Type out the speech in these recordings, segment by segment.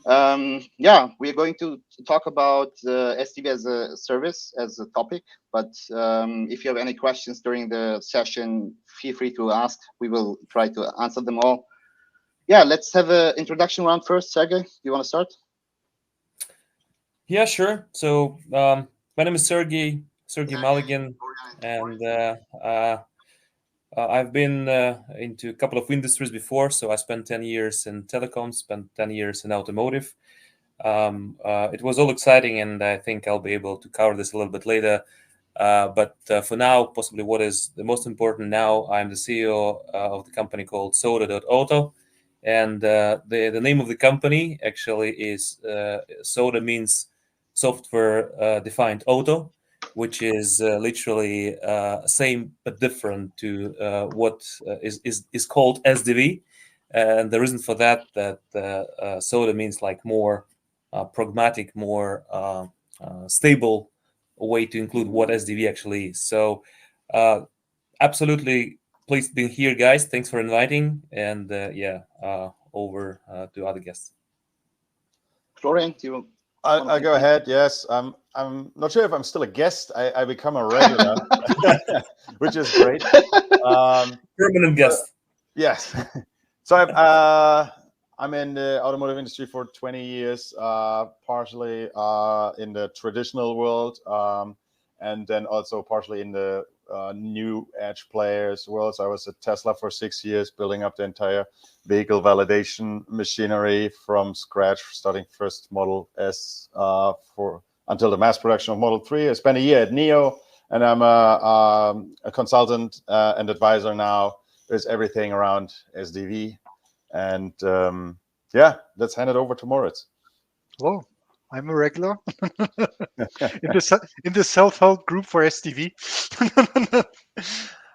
Yeah, we're going to talk about SDV as a service, as a topic. But if you have any questions during the session, feel free to ask. We will try to answer them all. Yeah, let's have an introduction round first. Sergey, do you want to start? Yeah, sure. So my name is Sergey Maligan, and I've been into a couple of industries before. So I spent 10 years in telecom, spent 10 years in automotive. It was all exciting, and I think I'll be able to cover this a little bit later. But for now, possibly what is the most important now, I'm the CEO of the company called Soda.auto. And the name of the company actually is Soda means software defined auto, which is literally same but different to what is called SDV. And the reason for that Soda means like more pragmatic, more stable way to include what SDV actually is. So, absolutely pleased being here, guys. Thanks for inviting, and over to other guests. Florian, do you? I'll go ahead. Yes, I'm not sure if I'm still a guest. I become a regular, which is great. Permanent guest. Yes. So I'm in the automotive industry for 20 years, partially in the traditional world, and then also partially in the new edge players world. So I was at Tesla for 6 years, building up the entire vehicle validation machinery from scratch, starting first Model S for until the mass production of Model 3. I spent a year at NIO, and I'm a consultant and advisor now. There's everything around SDV. And let's hand it over to Moritz. Hello, I'm a regular in the self-help group for SDV.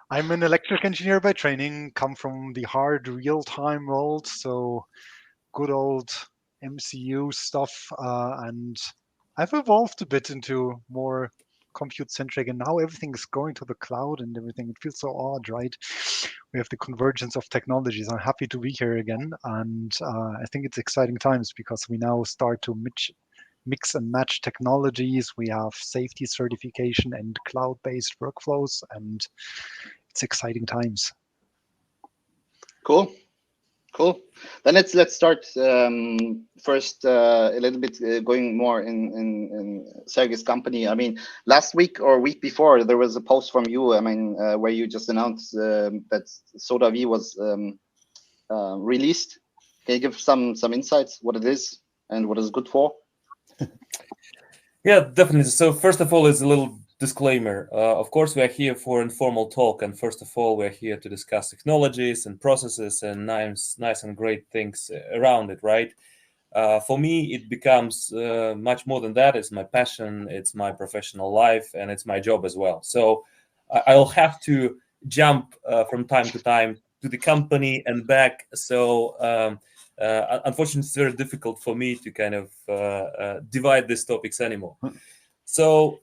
I'm an electrical engineer by training, come from the hard real-time world, so good old MCU stuff, and I've evolved a bit into more compute-centric, and now everything is going to the cloud and everything. It feels so odd, right? We have the convergence of technologies. I'm happy to be here again, and I think it's exciting times because we now start to mix and match technologies. We have safety certification and cloud-based workflows, and it's exciting times. Cool. Then let's start first a little bit going more in Sergey's company. I mean, last week or week before there was a post from you. I mean, where you just announced that Soda V was released. Can you give some insights what it is and what it's good for? Yeah, definitely. So first of all, is a little disclaimer. Of course, we are here for informal talk, and first of all, we're here to discuss technologies and processes and nice and great things around it, right? For me, it becomes much more than that. It's my passion, it's my professional life, and it's my job as well. So I'll have to jump from time to time to the company and back. So unfortunately, it's very difficult for me to kind of divide these topics anymore. So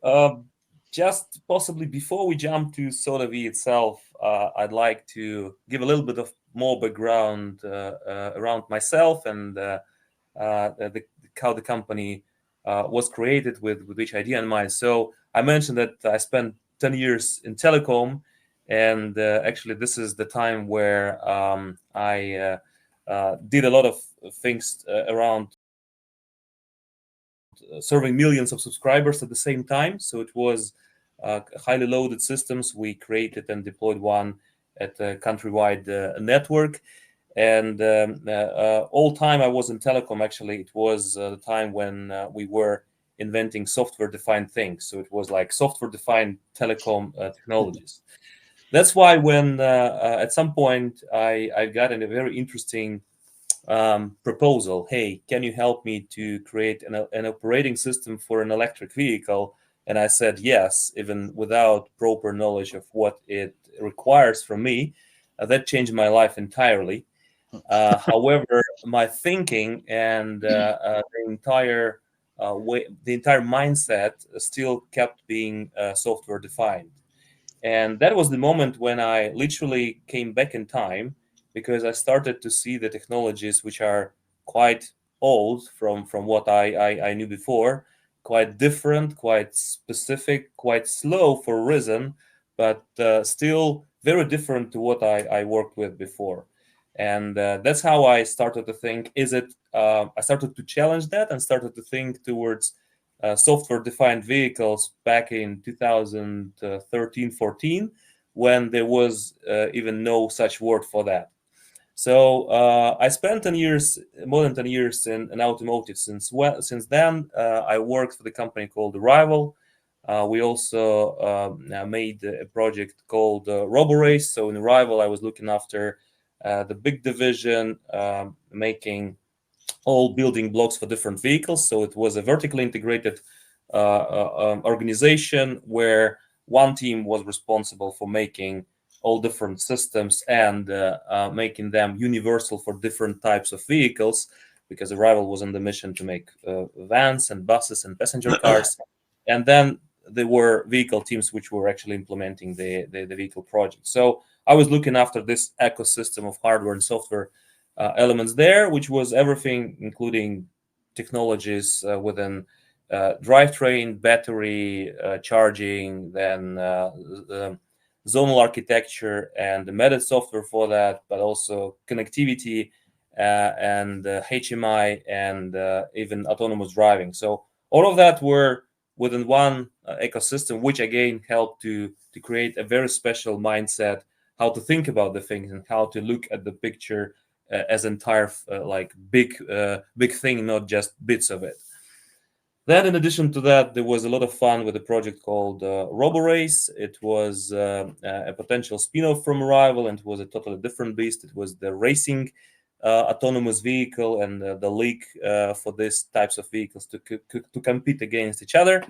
just possibly before we jump to Soda V itself, I'd like to give a little bit of more background around myself and how the company was created with which idea in mind. So I mentioned that I spent 10 years in telecom, and actually this is the time where I did a lot of things around serving millions of subscribers at the same time. So it was highly loaded systems. We created and deployed one at a countrywide network. And all time I was in telecom, actually, it was the time when we were inventing software-defined things. So it was like software-defined telecom technologies. That's why when at some point I got in a very interesting proposal. Hey, can you help me to create an operating system for an electric vehicle? And I said yes, even without proper knowledge of what it requires from me. That changed my life entirely. However, my thinking and the entire mindset still kept being software defined. And that was the moment when I literally came back in time, because I started to see the technologies which are quite old from what I knew before, quite different, quite specific, quite slow for Risen, but still very different to what I worked with before. And that's how I started to think, I started to challenge that and started to think towards software-defined vehicles back in 2013-14, when there was even no such word for that. So I spent 10 years, more than 10 years in automotive. Since then, I worked for the company called Arrival. We also made a project called RoboRace. So in Arrival, I was looking after the big division, making all building blocks for different vehicles. So it was a vertically integrated organization where one team was responsible for making all different systems and making them universal for different types of vehicles, because Arrival was on the mission to make vans and buses and passenger cars. And then there were vehicle teams which were actually implementing the vehicle project. So I was looking after this ecosystem of hardware and software elements there, which was everything, including technologies within drivetrain, battery, charging, then zonal architecture and embedded software for that, but also connectivity and HMI and even autonomous driving. So all of that were within one ecosystem, which again helped to create a very special mindset, how to think about the things and how to look at the picture as entire like big thing, not just bits of it. Then, in addition to that, there was a lot of fun with a project called RoboRace. It was a potential spin-off from Arrival, and it was a totally different beast. It was the racing autonomous vehicle and the league for these types of vehicles to compete against each other,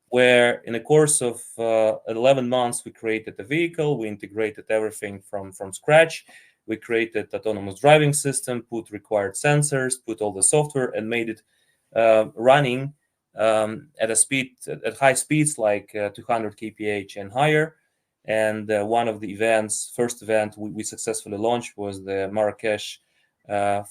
where in the course of 11 months, we created a vehicle. We integrated everything from scratch. We created autonomous driving system, put required sensors, put all the software, and made it running at high speeds like 200 kph and higher. And one of the first event we successfully launched was the Marrakesh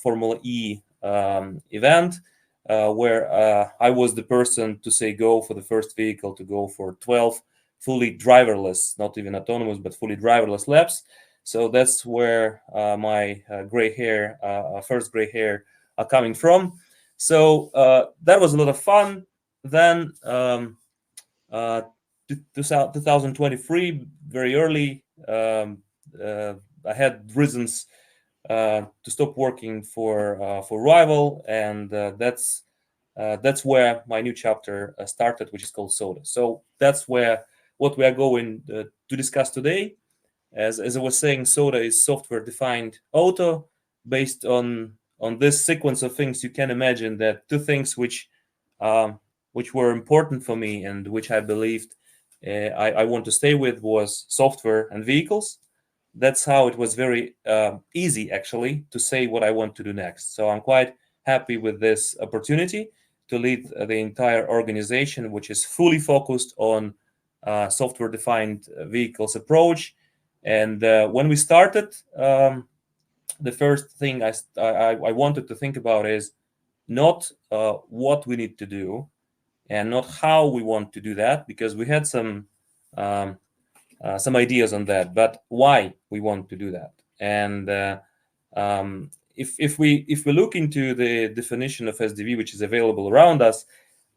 Formula E event, where I was the person to say go for the first vehicle to go for 12 fully driverless, not even autonomous, but fully driverless laps. So that's where my first gray hair are coming from. So that was a lot of fun. Then 2023, very early, I had reasons to stop working for Rival, and that's where my new chapter started, which is called Soda. So that's what we are going to discuss today. As I was saying, Soda is software-defined auto based on this sequence of things. You can imagine that two things which were important for me and which I believed I want to stay with was software and vehicles. That's how it was very easy, actually, to say what I want to do next. So I'm quite happy with this opportunity to lead the entire organization, which is fully focused on software-defined vehicles approach. And when we started, the first thing I wanted to think about is not what we need to do and not how we want to do that, because we had some ideas on that, but why we want to do that. And if we look into the definition of SDV, which is available around us,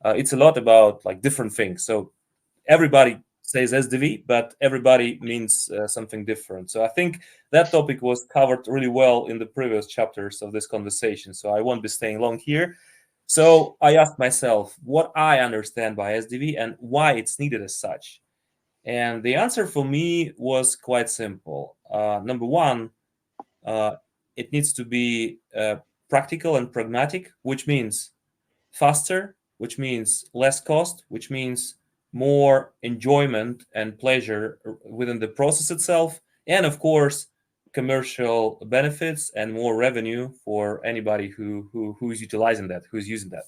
it's a lot about like different things. So everybody says SDV, but everybody means something different. So I think that topic was covered really well in the previous chapters of this conversation. So I won't be staying long here. So I asked myself what I understand by SDV and why it's needed as such. And the answer for me was quite simple. Number one, it needs to be practical and pragmatic, which means faster, which means less cost, which means more enjoyment and pleasure within the process itself, and of course, commercial benefits and more revenue for anybody who is utilizing that, who's using that.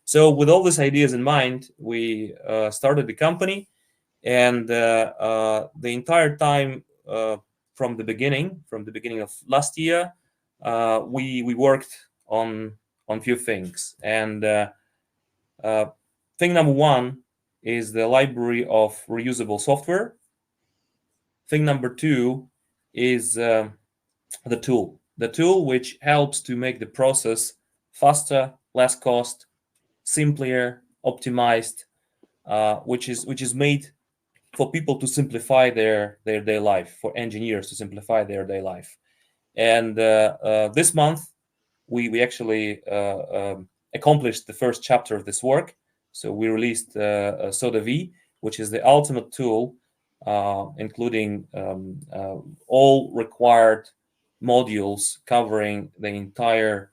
So with all these ideas in mind, we started the company, and the entire time from the beginning of last year, we worked on on few things. And thing number one is the library of reusable software. Thing number two is the tool which helps to make the process faster, less cost, simpler, optimized, which is made for people to simplify their day life, for engineers to simplify their day life. And this month we actually accomplished the first chapter of this work. So we released Soda V, which is the ultimate tool, including all required modules covering the entire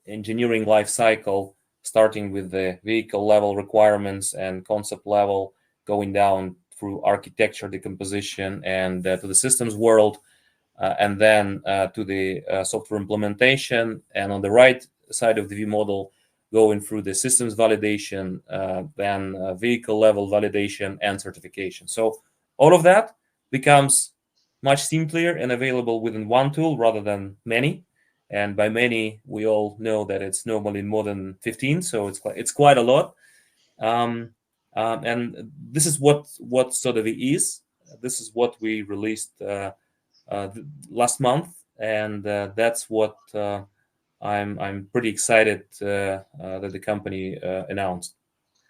engineering life cycle, starting with the vehicle level requirements and concept level, going down through architecture decomposition and to the systems world, and then to the software implementation. And on the right side of the V model, going through the systems validation, then vehicle level validation and certification. So all of that becomes much simpler and available within one tool rather than many. And by many, we all know that it's normally more than 15, so it's quite a lot. And this is what Soda V is. This is what we released last month, and that's what I'm pretty excited that the company announced.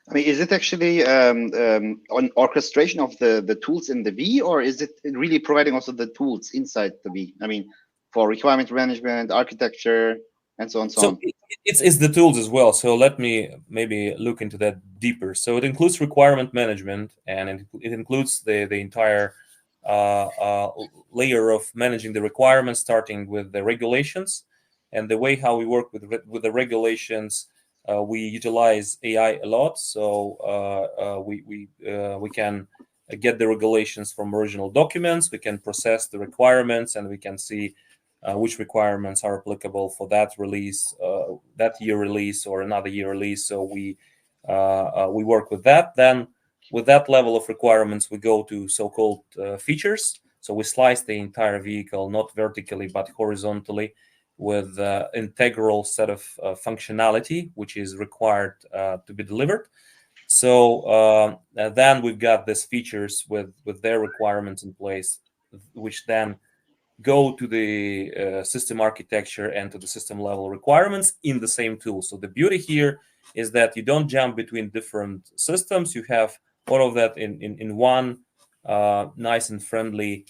I mean, is it actually on orchestration of the tools in the V, or is it really providing also the tools inside the V? I mean, for requirement management, architecture, and so on. So it's the tools as well. So let me maybe look into that deeper. So it includes requirement management, and it includes the entire layer of managing the requirements, starting with the regulations. And the way how we work with the regulations, we utilize AI a lot. So we can get the regulations from original documents. We can process the requirements, and we can see which requirements are applicable for that release, that year release, or another year release. So we work with that. Then with that level of requirements, we go to so-called features. So we slice the entire vehicle, not vertically, but horizontally, with integral set of functionality, which is required to be delivered. So then we've got these features with their requirements in place, which then go to the system architecture and to the system level requirements in the same tool. So the beauty here is that you don't jump between different systems. You have all of that in one nice and friendly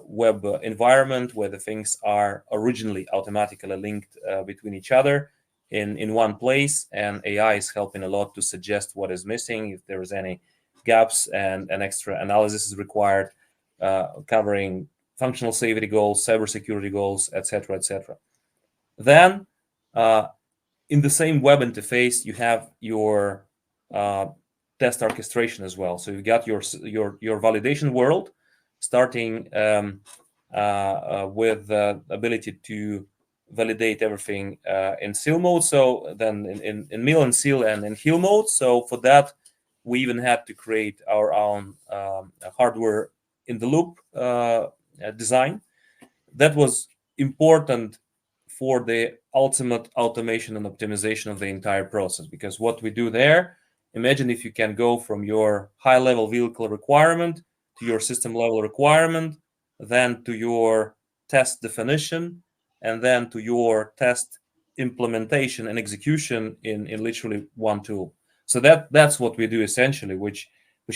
web environment, where the things are originally automatically linked between each other in one place. And AI is helping a lot to suggest what is missing, if there is any gaps, and an extra analysis is required, covering functional safety goals, cybersecurity goals, etc., etc. Then, in the same web interface, you have your test orchestration as well. So you got your validation world, starting with the ability to validate everything in seal mode. So then in mill and seal and in heel mode. So for that, we even had to create our own hardware in the loop design. That was important for the ultimate automation and optimization of the entire process, because what we do there, imagine if you can go from your high level vehicle requirement to your system level requirement, then to your test definition, and then to your test implementation and execution in literally one tool. So that's what we do essentially, which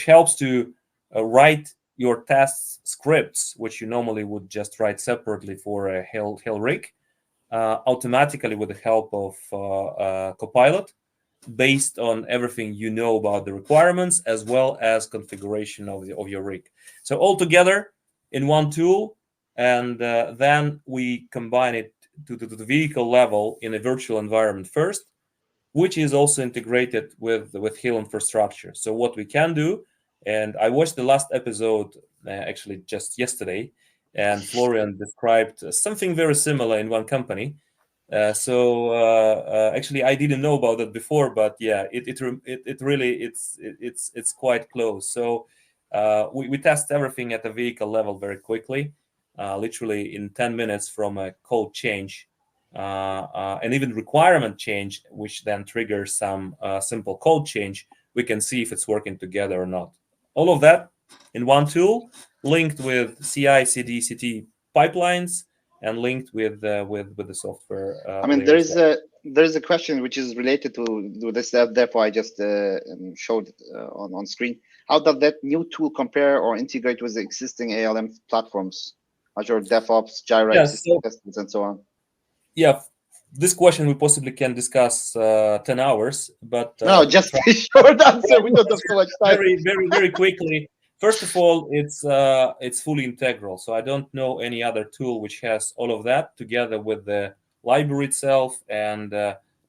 helps to write your test scripts, which you normally would just write separately for a Hill rig, automatically with the help of Copilot, based on everything you know about the requirements as well as configuration of your rig. So all together in one tool, and then we combine it to the vehicle level in a virtual environment first, which is also integrated with Hill infrastructure. So what we can do, and I watched the last episode actually just yesterday, and Florian described something very similar in one company. Actually, I didn't know about that before, but yeah, it really it's quite close. So we test everything at the vehicle level very quickly, literally in 10 minutes from a code change and even requirement change, which then triggers some simple code change, we can see if it's working together or not. All of that in one tool, linked with CI, CD, CT pipelines, and linked with the software. I mean, layer as well. there's a question which is related to this. Therefore, I just showed on screen. How does that new tool compare or integrate with the existing ALM platforms, Azure DevOps, Jira, Yeah, existing so- systems, and so on? Yeah, this question we possibly can discuss 10 hours, but No, just a short answer. We don't have so much time. very quickly. First of all, it's fully integral. So I don't know any other tool which has all of that together with the library itself and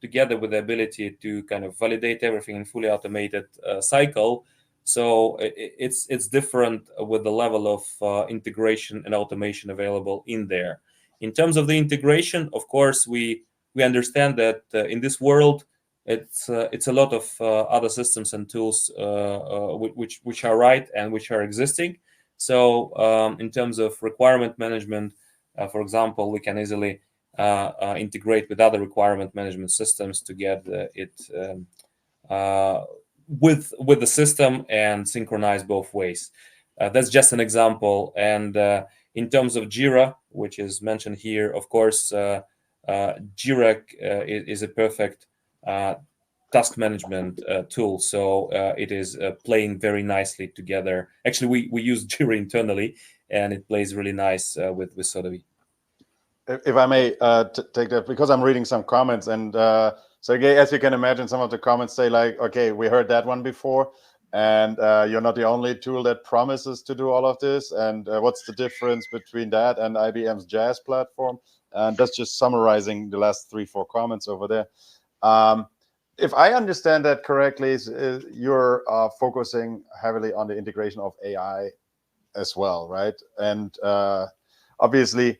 together with the ability to kind of validate everything in fully automated cycle. So it's different with the level of integration and automation available in there. In terms of the integration, of course, we understand that in this world, it's a lot of other systems and tools which are right and which are existing. So in terms of requirement management, for example, we can easily integrate with other requirement management systems to get it with the system and synchronize both ways. That's just an example. And in terms of Jira, which is mentioned here, of course, Jira is a perfect task management tool. So it is playing very nicely together. Actually, we use Jira internally, and it plays really nice with Sodavi. If I may take that, because I'm reading some comments, and Sergey, as you can imagine, some of the comments say like, okay, we heard that one before, and you're not the only tool that promises to do all of this, and what's the difference between that and IBM's Jazz platform? And that's just summarizing the last 3-4 comments over there. If I understand that correctly, you're focusing heavily on the integration of AI as well, right? And obviously,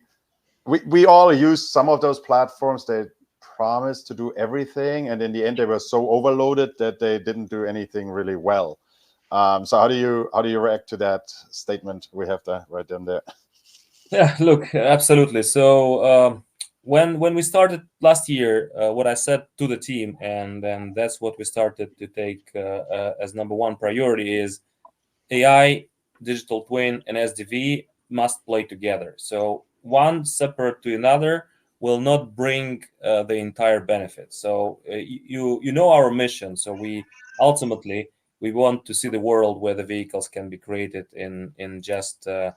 we all use some of those platforms. They promise to do everything, and in the end, they were so overloaded that they didn't do anything really well. So how do you react to that statement? We have to write them there. Yeah, look, absolutely. So when we started last year, what I said to the team, and then that's what we started to take as number one priority is AI, digital twin, and SDV must play together. So one separate to another will not bring the entire benefit. So you know our mission. So we ultimately we want to see the world where the vehicles can be created in just a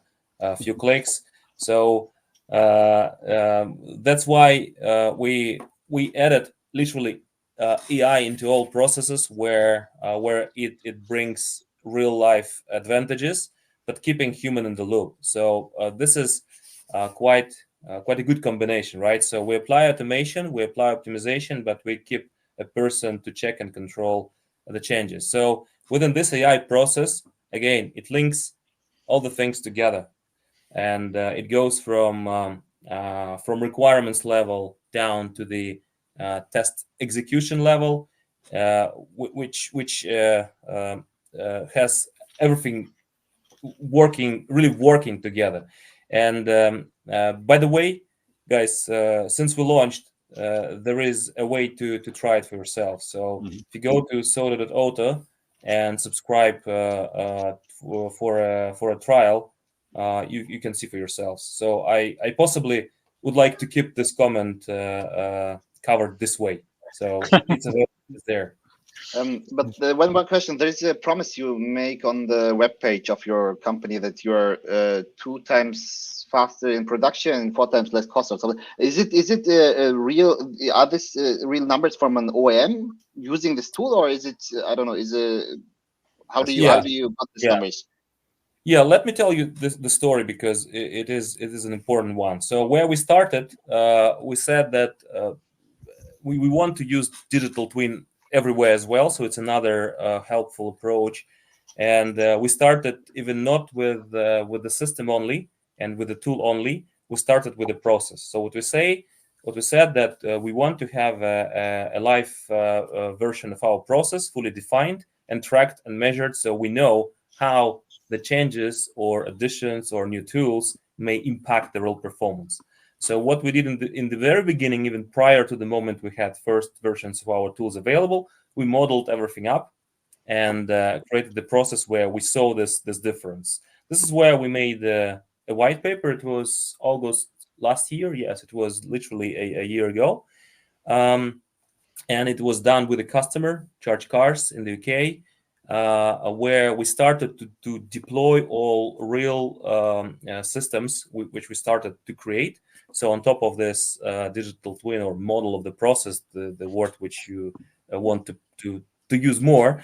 few clicks. So that's why we added literally AI into all processes where it brings real life advantages, but keeping human in the loop. So this is quite a good combination, right? So we apply automation, we apply optimization, but we keep a person to check and control the changes. So within this AI process, again, it links all the things together, and it goes from requirements level down to the test execution level, which has everything really working together. And by the way, guys, since we launched, there is a way to try it for yourself. So if you go to soda.auto and subscribe for a trial, you can see for yourselves. So I possibly would like to keep this comment covered this way. So it's available, it's there. But one more question. There is a promise you make on the webpage of your company that you are 2 times faster in production and 4 times less cost or something. Is it real? Are these real numbers from an OEM using this tool, or is it I don't know? How do you got these numbers? Yeah, let me tell you the story because it is an important one. So where we started, we said that we want to use digital twin everywhere as well. So it's another helpful approach. And we started even not with the system only and with the tool only. We started with the process. So what we said that we want to have a live version of our process fully defined and tracked and measured, so we know how the changes or additions or new tools may impact the real performance. So what we did in the very beginning, even prior to the moment we had first versions of our tools available, we modeled everything up and created the process where we saw this difference. This is where we made a white paper. It was August last year. Yes, it was literally a year ago. And it was done with a customer, Charge Cars in the UK, where we started to deploy all real systems which we started to create. So on top of this digital twin or model of the process, the word which you want to use more,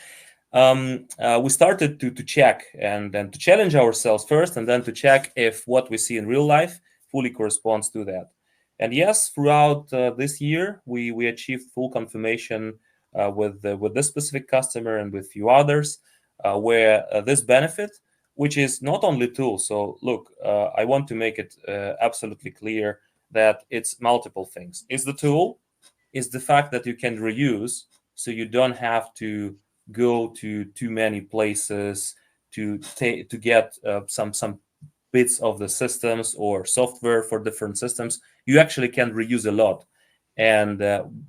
we started to check and then to challenge ourselves first, and then to check if what we see in real life fully corresponds to that. And yes, throughout this year, we achieved full confirmation with this specific customer and with few others, where this benefit, which is not only tools. So look, I want to make it absolutely clear that it's multiple things. It's the tool, it's the fact that you can reuse, so you don't have to go to too many places to get some bits of the systems or software for different systems. You actually can reuse a lot. And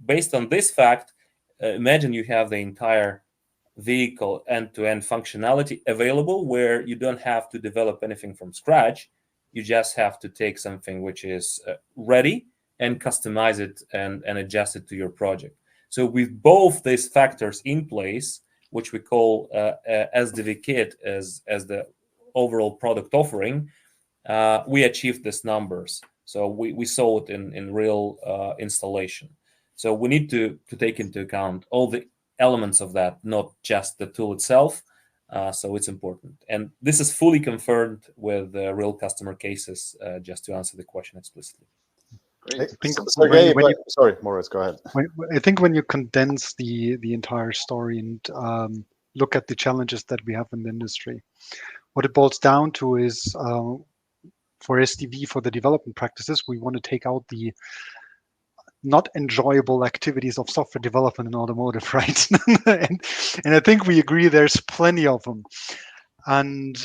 based on this fact, imagine you have the entire vehicle end-to-end functionality available, where you don't have to develop anything from scratch. You just have to take something which is ready and customize it and adjust it to your project. So with both these factors in place, which we call SDV Kit as the overall product offering, we achieved these numbers. So we saw it in real installation. So we need to take into account all the elements of that, not just the tool itself. So it's important. And this is fully confirmed with real customer cases, just to answer the question explicitly. I think, Sergey, sorry, Moritz, go ahead. I think when you condense the entire story and look at the challenges that we have in the industry, what it boils down to is for SDV, for the development practices, we want to take out the not enjoyable activities of software development in automotive, right? and I think we agree there's plenty of them. And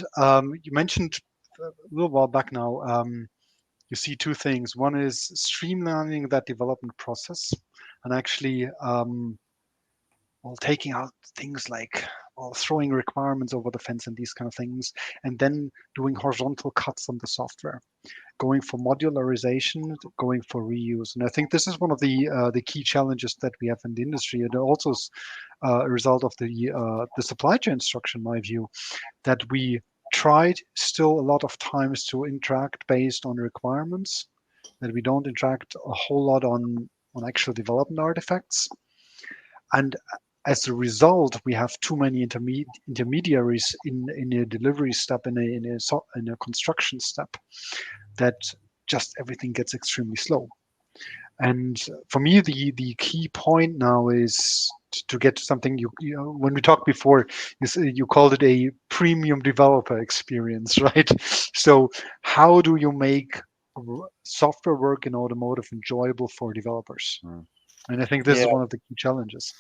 you mentioned a little while back now, you see two things. One is streamlining that development process and actually taking out things like throwing requirements over the fence and these kind of things, and then doing horizontal cuts on the software, going for modularization, going for reuse. And I think this is one of the key challenges that we have in the industry, and also a result of the supply chain structure, in my view, that we tried still a lot of times to interact based on requirements, that we don't interact a whole lot on actual development artifacts. And as a result, we have too many intermediaries in a delivery step, in a construction step, that just everything gets extremely slow. And for me, the key point now is to get to something. You know, when we talked before, you called it a premium developer experience, right? So how do you make software work in automotive enjoyable for developers? And I think this is one of the key challenges.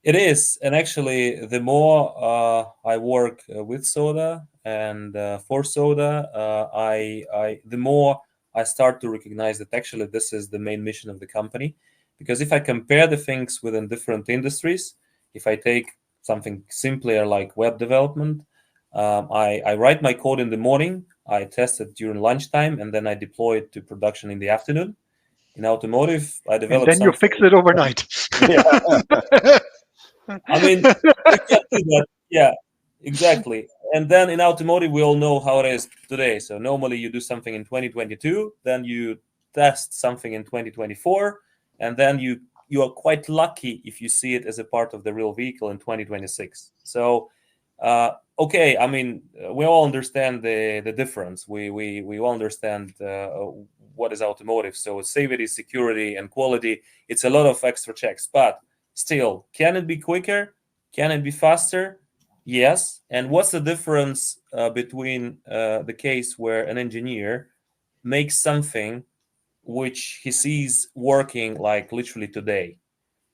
It is, and actually, the more I work with Soda and for Soda, the more I start to recognize that actually this is the main mission of the company. Because if I compare the things within different industries, if I take something simpler like web development, I write my code in the morning, I test it during lunchtime, and then I deploy it to production in the afternoon. In automotive, I develop and then you fix it overnight. I mean, you can do that. Yeah, exactly. And then in automotive, we all know how it is today. So normally you do something in 2022, then you test something in 2024, and then you are quite lucky if you see it as a part of the real vehicle in 2026. So, okay, I mean, we all understand the difference. We all understand what is automotive. So safety, security, and quality. It's a lot of extra checks, but still, can it be quicker? Can it be faster? Yes. And what's the difference between the case where an engineer makes something which he sees working like literally today,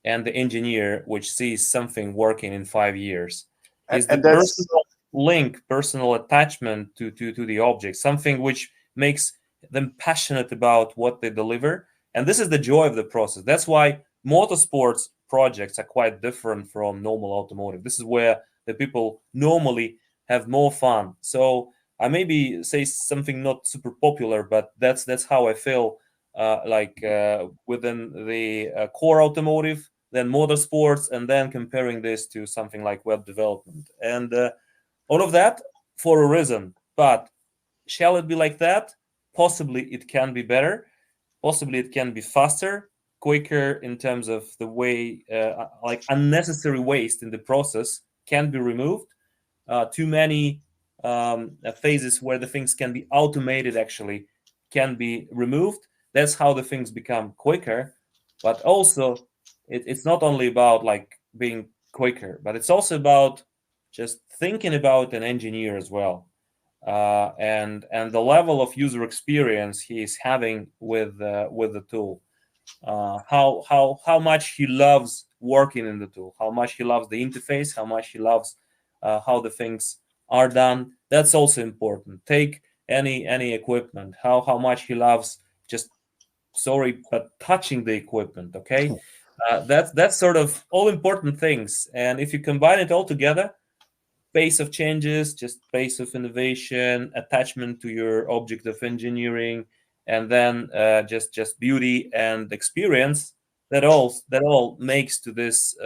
and the engineer which sees something working in 5 years? Is the personal link, personal attachment to the object, something which makes them passionate about what they deliver. And this is the joy of the process. That's why motorsports projects are quite different from normal automotive. This is where the people normally have more fun. So I maybe say something not super popular, but that's how I feel within the core automotive, then motorsports, and then comparing this to something like web development. And all of that for a reason. But shall it be like that? Possibly it can be better. Possibly it can be faster, quicker in terms of the way like unnecessary waste in the process can be removed. Too many phases where the things can be automated actually can be removed. That's how the things become quicker. But also, it's not only about like being quicker, but it's also about just thinking about an engineer as well, and the level of user experience he is having with the tool. How much he loves working in the tool, how much he loves the interface, how much he loves how the things are done. That's also important. Take any equipment, how much he loves just but touching the equipment. Okay, that's sort of all important things. And if you combine it all together, pace of changes, just pace of innovation, attachment to your object of engineering, and then just beauty and experience. That all makes to this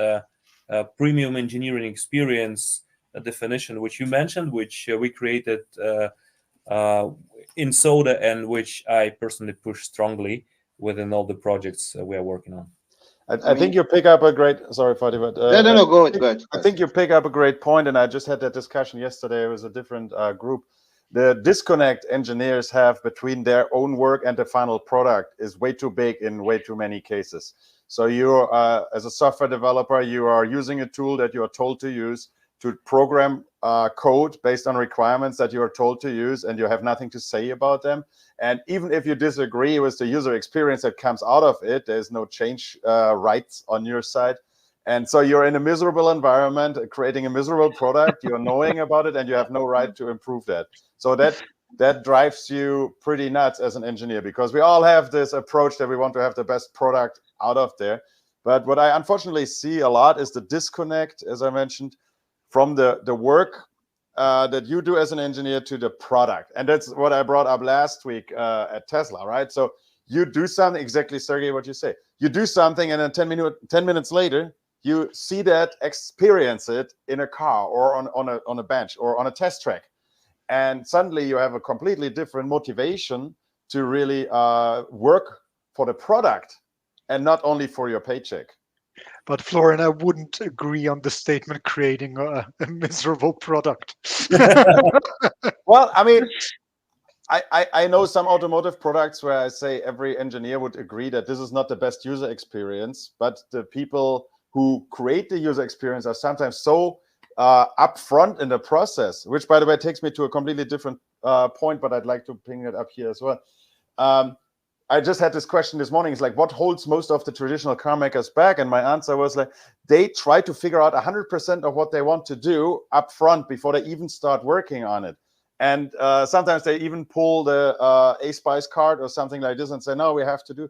premium engineering experience a definition which you mentioned, which we created in Soda, and which I personally push strongly within all the projects we are working on. I think you pick up a great. Sorry, Fatih, but no, go ahead. I think you pick up a great point, and I just had that discussion yesterday with a different group. The disconnect engineers have between their own work and the final product is way too big in way too many cases. So you, as a software developer, you are using a tool that you are told to use to program code based on requirements that you are told to use, and you have nothing to say about them. And even if you disagree with the user experience that comes out of it, there's no change rights on your side. And so you're in a miserable environment, creating a miserable product, you're knowing about it, and you have no right to improve that. So that drives you pretty nuts as an engineer, because we all have this approach that we want to have the best product out of there. But what I unfortunately see a lot is the disconnect, as I mentioned, from the work that you do as an engineer to the product. And that's what I brought up last week at Tesla, right? So you do something, exactly, Sergey, what you say. You do something, and then 10 minutes later, you see that, experience it in a car or on a bench or on a test track. And suddenly you have a completely different motivation to really work for the product and not only for your paycheck. But Florian, I wouldn't agree on the statement creating a miserable product. Well, I mean, I know some automotive products where I say every engineer would agree that this is not the best user experience, but the people who create the user experience are sometimes so upfront in the process, which, by the way, takes me to a completely different point, but I'd like to bring it up here as well. I just had this question this morning. It's like, what holds most of the traditional car makers back? And my answer was like, they try to figure out 100% of what they want to do up front before they even start working on it. And sometimes they even pull the ASPICE card or something like this and say, no, we have to do.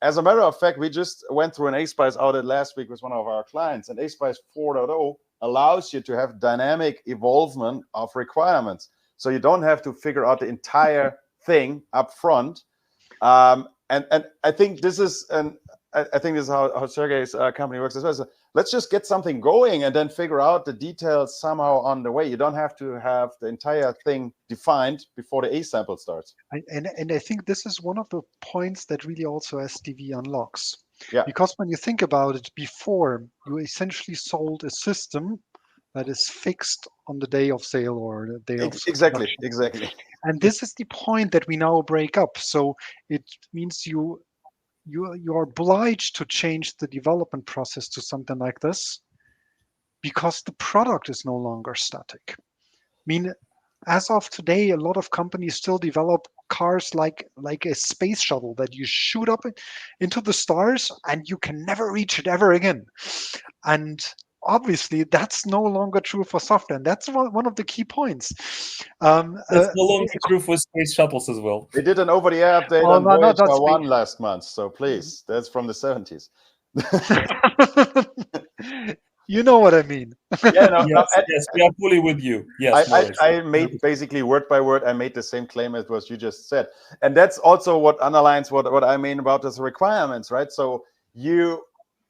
As a matter of fact, we just went through an ASPICE audit last week with one of our clients, and ASPICE 4.0 allows you to have dynamic evolvement of requirements. So you don't have to figure out the entire thing up front. And I think this is how Sergey's company works as well. So let's just get something going and then figure out the details somehow on the way. You don't have to have the entire thing defined before the A sample starts. And I think this is one of the points that really also SDV unlocks. Yeah. Because when you think about it, before you essentially sold a system that is fixed on the day of sale or the day of exactly. And this is the point that we now break up. So it means you are obliged to change the development process to something like this because the product is no longer static. I mean, as of today, a lot of companies still develop cars like a space shuttle that you shoot up into the stars and you can never reach it ever again. And obviously that's no longer true for software, and that's one of the key points. That's no longer true for space shuttles as well. They did an over-the-air update Oh, on no, not Voyager 1 space. last month, so please, that's from the 70s. You know what I mean. Yeah, no, Yes, we are fully with you. Yes, Morris. I made basically word by word, I made the same claim as what you just said. And that's also what underlines what I mean about these requirements, right? So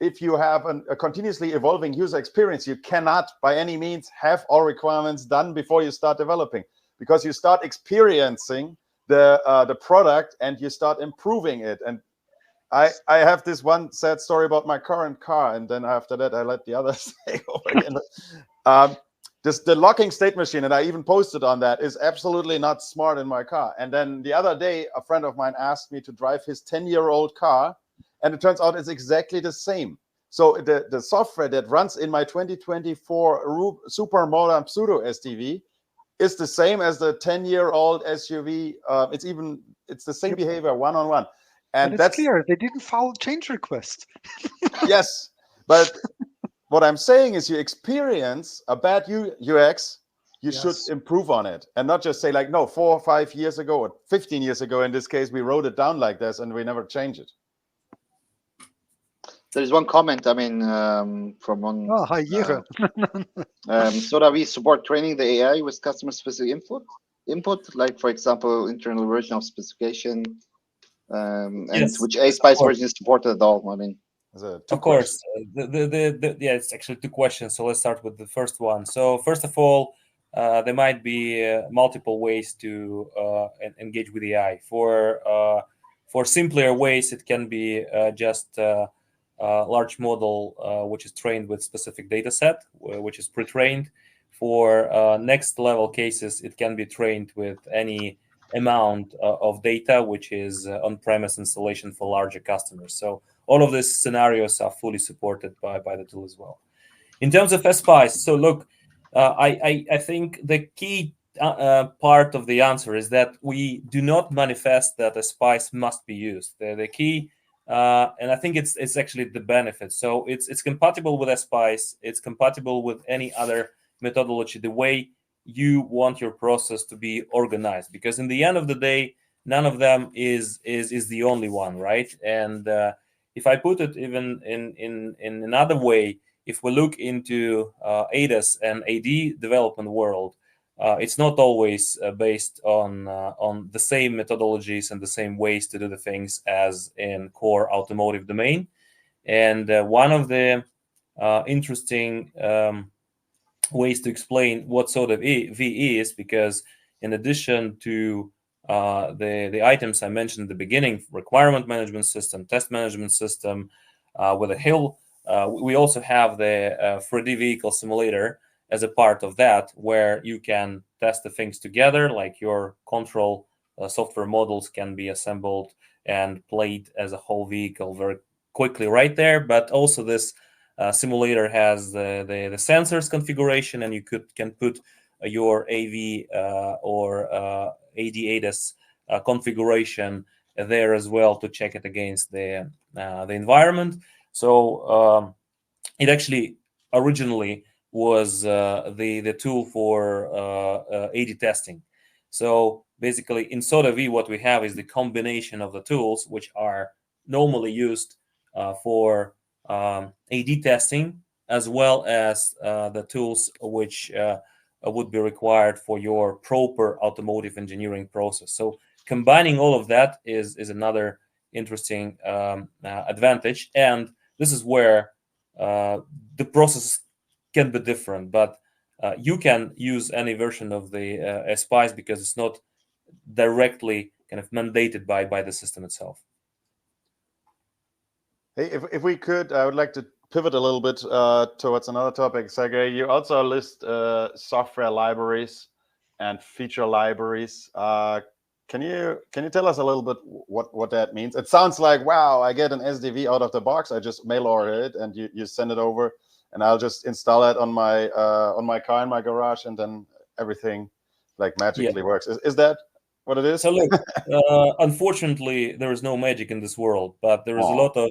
if you have a continuously evolving user experience, you cannot by any means have all requirements done before you start developing, because you start experiencing the product and you start improving it. And I have this one sad story about my current car, and then after that I let the others say over again. The locking state machine, and I even posted on that, is absolutely not smart in my car. And then the other day, a friend of mine asked me to drive his 10-year-old car, and it turns out it's exactly the same. So the software that runs in my 2024 super modern pseudo SDV is the same as the 10-year-old SUV. It's the same behavior one-on-one. And but it's clear they didn't follow change request. Yes, but what I'm saying is, you experience a bad UX, you should improve on it, and not just say like, no, 4 or 5 years ago or 15 years ago in this case, we wrote it down like this and we never change it. There's one comment, I mean, from one. Oh, hi, Jere. So that we support training the AI with customer-specific input, like, for example, internal version of specification, and Yes, which A-Spice version is supported at all. I mean, of course. Yeah, it's actually 2 questions. So let's start with the first one. So first of all, there might be multiple ways to engage with AI. For simpler ways, it can be just a large model which is trained with specific data set, which is pre-trained. For next level cases, it can be trained with any amount of data which is on-premise installation for larger customers. So all of these scenarios are fully supported by the tool as well. In terms of SPICE, so look, I think the key part of the answer is that we do not manifest that a SPICE must be used. The key, and I think it's actually the benefit. So it's compatible with SPICE. It's compatible with any other methodology, the way you want your process to be organized. Because in the end of the day, none of them is the only one, right? And if I put it even in another way, if we look into ADAS and AD development world, it's not always based on the same methodologies and the same ways to do the things as in core automotive domain. And one of the interesting ways to explain what sort of V is, because in addition to the items I mentioned at the beginning, requirement management system, test management system, with a hill, we also have the 3D vehicle simulator as a part of that, where you can test the things together, like your control software models can be assembled and played as a whole vehicle very quickly right there. But also this simulator has the sensors configuration, and you can put your AV or AD ADAS configuration there as well to check it against the environment. So it actually originally was the tool for AD testing. So basically, in SOTA V, what we have is the combination of the tools which are normally used for AD testing, as well as the tools which would be required for your proper automotive engineering process. So combining all of that is another interesting advantage, and this is where the process can be different, but you can use any version of the SPICE because it's not directly kind of mandated by the system itself. Hey, if we could, I would like to pivot a little bit towards another topic. Sergey, you also list software libraries and feature libraries. Can you tell us a little bit what that means? It sounds like, wow, I get an SDV out of the box. I just mail order it and you send it over, and I'll just install it on my car in my garage, and then everything like magically works. Is that what it is? So look, unfortunately, there is no magic in this world, but there is a lot of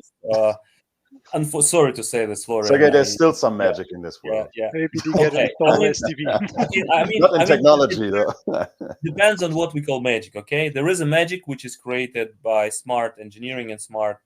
sorry to say this, Florian. So there's still some magic in this world. Yeah. Maybe they get Okay. installed SDV. Not in technology, though. Depends on what we call magic. Okay, there is a magic which is created by smart engineering and smart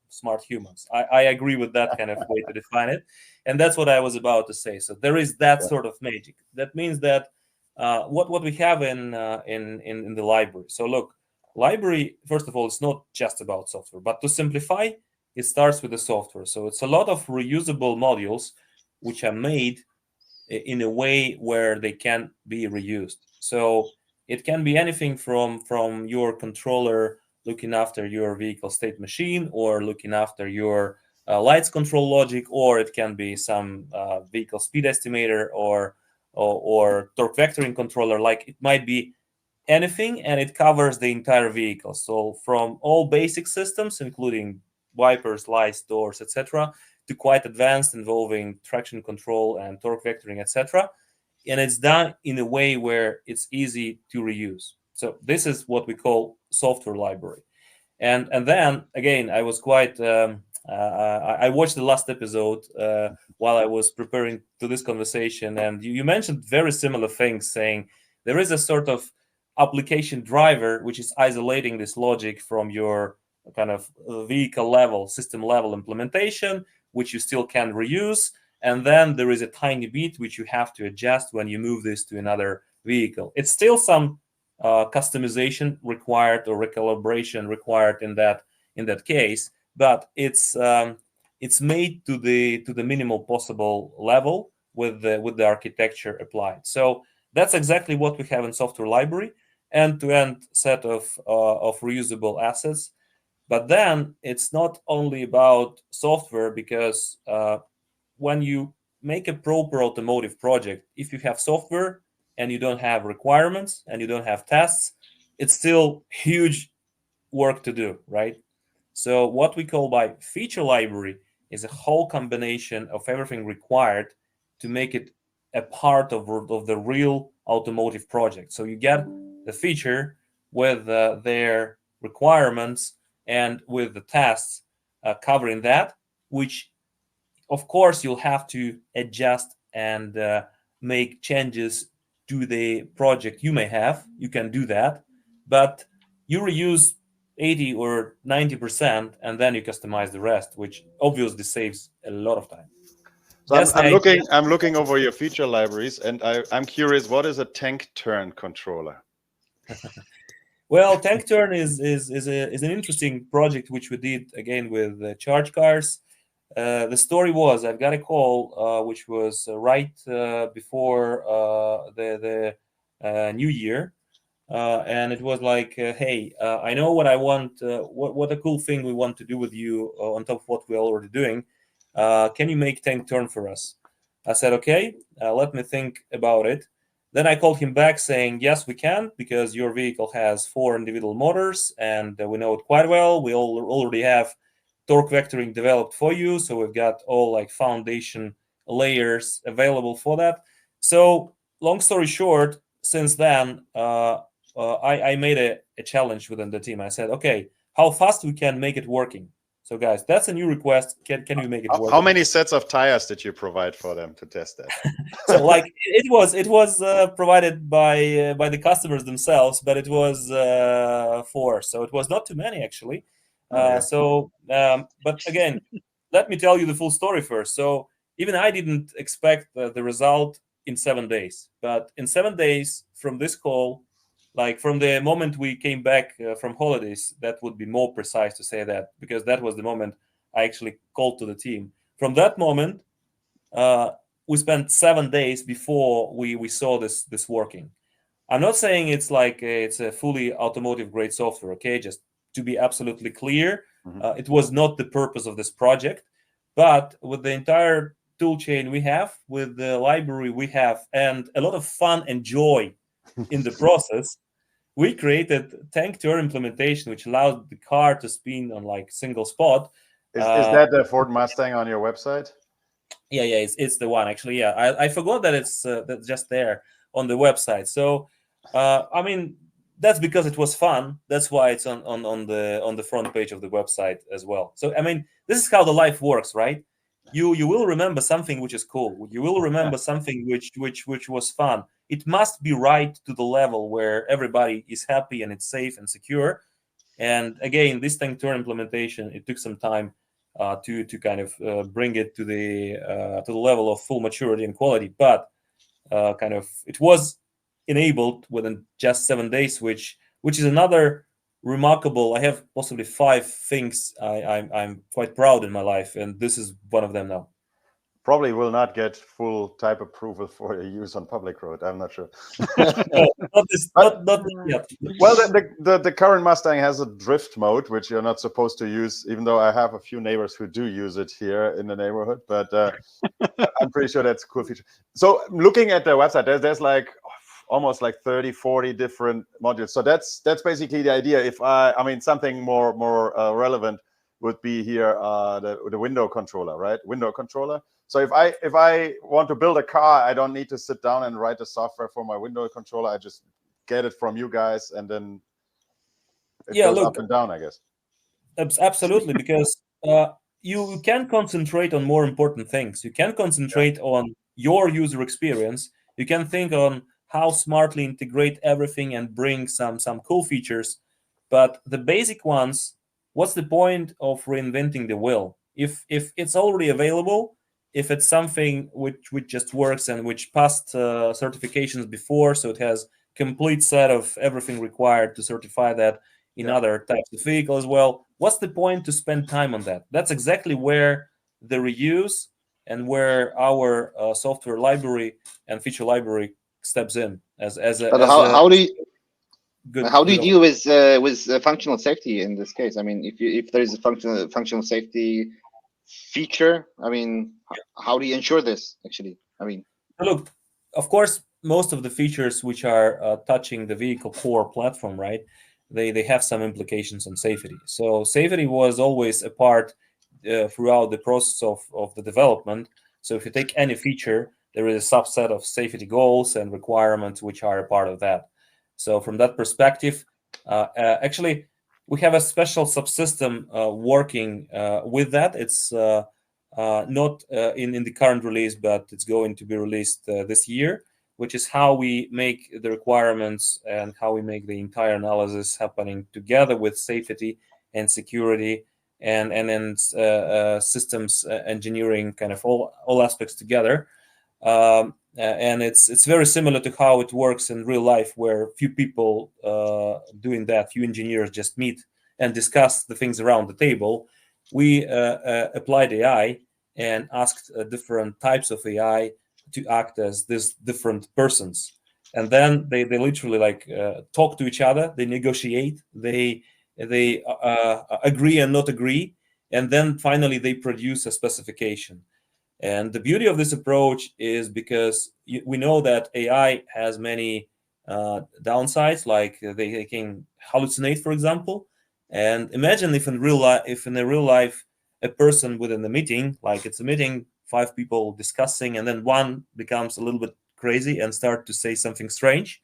humans. I agree with that kind of way to define it, and that's what I was about to say. So there is that sort of magic. That means that what we have in the library. So look, library, first of all, it's not just about software, but to simplify, it starts with the software. So it's a lot of reusable modules which are made in a way where they can be reused. So it can be anything from your controller looking after your vehicle state machine, or looking after your lights control logic, or it can be some vehicle speed estimator or torque vectoring controller. Like, it might be anything, and it covers the entire vehicle. So from all basic systems, including wipers, lights, doors, etc., to quite advanced, involving traction control and torque vectoring, etc. And it's done in a way where it's easy to reuse. So this is what we call software library. And then again, I was quite I watched the last episode while I was preparing to this conversation, and you mentioned very similar things, saying there is a sort of application driver which is isolating this logic from your kind of vehicle level, system level implementation, which you still can reuse. And then there is a tiny bit which you have to adjust when you move this to another vehicle. It's still some customization required or recalibration required in that case, but it's made to the minimal possible level with the architecture applied. So that's exactly what we have in software library, end-to-end set of reusable assets. But then it's not only about software, because when you make a proper automotive project, if you have software and you don't have requirements and you don't have tests, it's still huge work to do, right? So what we call by feature library is a whole combination of everything required to make it a part of the real automotive project. So you get the feature with their requirements and with the tests covering that, which of course you'll have to adjust and make changes to the project you may have. You can do that, but you reuse 80 or 90%, and then you customize the rest, which obviously saves a lot of time. So I'm looking over your feature libraries, and I'm curious, what is a tank turn controller? Well, tank turn is an interesting project which we did again with charge cars. The story was, I've got a call which was right before the New Year, and it was like, hey, I know what I want, what a cool thing we want to do with you on top of what we're already doing. Can you make tank turn for us? I said, okay, let me think about it. Then I called him back saying, yes, we can, because your vehicle has 4 individual motors, and we know it quite well. We already have torque vectoring developed for you, so we've got all like foundation layers available for that. So long story short, since then, I made a challenge within the team. I said, okay, how fast we can make it working. So guys, that's a new request. Can you make it work? How many sets of tires did you provide for them to test that? So like it was provided by the customers themselves, but it was 4, so it was not too many actually. But again, let me tell you the full story first. So even I didn't expect the result in 7 days, but in 7 days from this call, like from the moment we came back from holidays, that would be more precise to say that, because that was the moment I actually called to the team. From that moment, we spent 7 days before we saw this working. I'm not saying it's like it's a fully automotive grade software, okay? Just to be absolutely clear, it was not the purpose of this project, but with the entire tool chain we have, with the library we have, and a lot of fun and joy in the process, we created tank turn implementation, which allowed the car to spin on like single spot. Is that the Ford Mustang on your website? Yeah, it's the one actually. Yeah, I forgot that it's that's just there on the website. So I mean, that's because it was fun. That's why it's on the front page of the website as well. So I mean, this is how the life works, right? you will remember something which is cool. You will remember something which was fun. It must be right to the level where everybody is happy and it's safe and secure. And again, this Tang-Tur implementation, it took some time to kind of bring it to the level of full maturity and quality, but kind of it was enabled within just 7 days, which is another remarkable. I have possibly 5 things I'm quite proud in my life, and this is one of them now. Probably will not get full type approval for your use on public road. I'm not sure. Not yet. Well, the current Mustang has a drift mode, which you're not supposed to use, even though I have a few neighbors who do use it here in the neighborhood. But I'm pretty sure that's a cool feature. So looking at their website, there's like almost like 30, 40 different modules. So that's basically the idea. If I mean, something more relevant would be here the window controller, right? Window controller. So if I want to build a car, I don't need to sit down and write the software for my window controller. I just get it from you guys, and then it goes up and down, I guess. Absolutely, because you can concentrate on more important things. You can concentrate on your user experience. You can think on how smartly integrate everything and bring some cool features. But the basic ones, what's the point of reinventing the wheel? If it's already available, if it's something which just works and which passed certifications before, so it has complete set of everything required to certify that in other types of vehicle as well, what's the point to spend time on that? That's exactly where the reuse and where our software library and feature library steps in how do you deal with functional safety in this case? I mean, if there is a functional safety feature, I mean, how do you ensure this actually? I mean, look, of course, most of the features which are touching the vehicle core platform, right? They have some implications on safety. So safety was always a part throughout the process of the development. So if you take any feature, there is a subset of safety goals and requirements which are a part of that. So from that perspective, actually, we have a special subsystem working with that. It's not in the current release, but it's going to be released this year, which is how we make the requirements and how we make the entire analysis happening together with safety and security and then systems engineering, kind of all aspects together. And it's very similar to how it works in real life, where few people doing that, few engineers just meet and discuss the things around the table. We applied AI and asked different types of AI to act as these different persons, and then they literally like talk to each other, they negotiate, they agree and not agree, and then finally they produce a specification. And the beauty of this approach is because we know that AI has many downsides, like they can hallucinate, for example. And imagine if in real life, a person within the meeting, like it's a meeting, 5 people discussing, and then one becomes a little bit crazy and start to say something strange.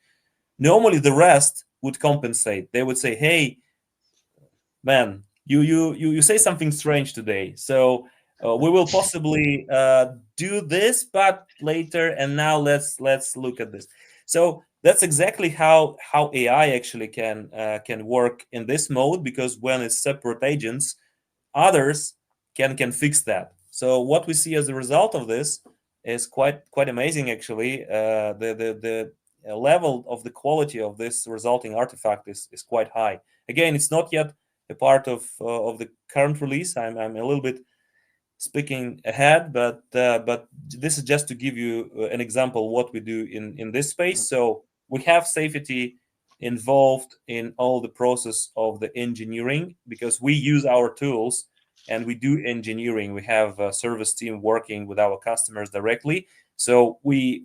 Normally, the rest would compensate. They would say, "Hey, man, you say something strange today, so we will possibly do this, but later. And now let's look at this." So that's exactly how AI actually can work in this mode, because when it's separate agents, others can fix that. So what we see as a result of this is quite amazing actually. The level of the quality of this resulting artifact is quite high. Again, it's not yet a part of the current release. I'm a little bit speaking ahead, but this is just to give you an example what we do in this space. So we have safety involved in all the process of the engineering, because we use our tools and we do engineering. We have a service team working with our customers directly, so we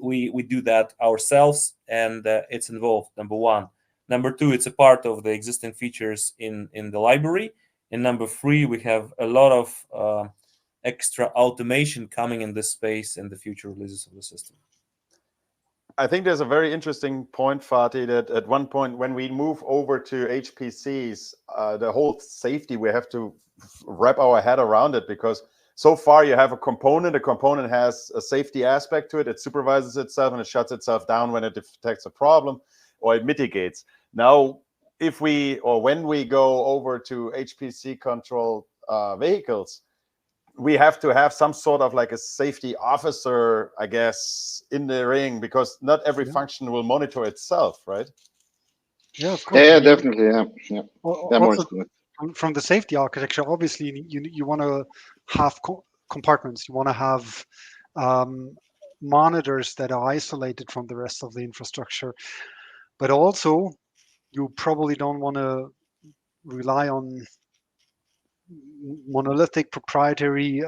do that ourselves, and it's involved, number one. Number two, it's a part of the existing features in the library. And number three, we have a lot of extra automation coming in this space in the future releases of the system. I think there's a very interesting point, Fatih, that at one point when we move over to HPCs, the whole safety, we have to wrap our head around it, because so far you have a component has a safety aspect to it. It supervises itself and it shuts itself down when it detects a problem, or it mitigates. Now, when we go over to HPC controlled vehicles, we have to have some sort of like a safety officer, I guess, in the ring, because not every function will monitor itself, right? Yeah, of course. Yeah, definitely. Yeah. Also, from the safety architecture, obviously, you want to have compartments. You want to have monitors that are isolated from the rest of the infrastructure. But also, you probably don't want to rely on monolithic proprietary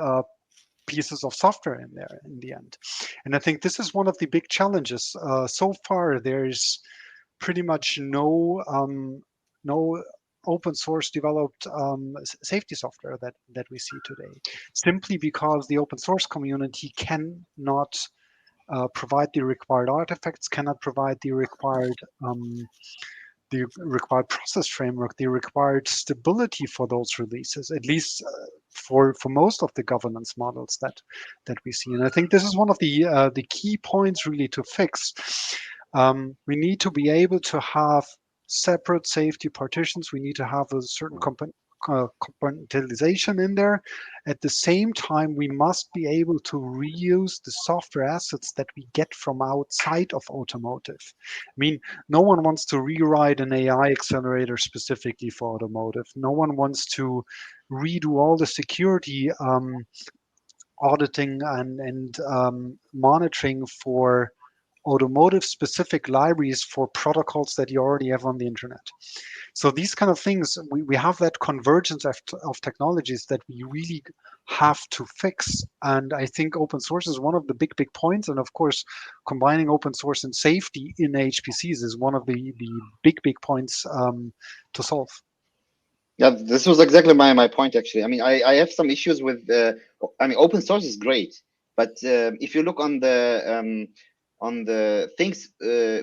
pieces of software in there in the end. And I think this is one of the big challenges. So far, there's pretty much no open source developed safety software that we see today, simply because the open source community cannot provide the required artifacts, cannot provide the required process framework, the required stability for those releases, at least for most of the governance models that we see. And I think this is one of the key points really to fix. We need to be able to have separate safety partitions. We need to have a certain compartmentalization in there. At the same time, we must be able to reuse the software assets that we get from outside of automotive. I mean, no one wants to rewrite an AI accelerator specifically for automotive. No one wants to redo all the security auditing and monitoring for automotive specific libraries for protocols that you already have on the internet. So these kind of things, we have that convergence of technologies that we really have to fix. And I think open source is one of the big points. And of course, combining open source and safety in HPCs is one of the big points to solve. Yeah, this was exactly my point, actually. I mean, I have some issues with, open source is great, but if you look on the things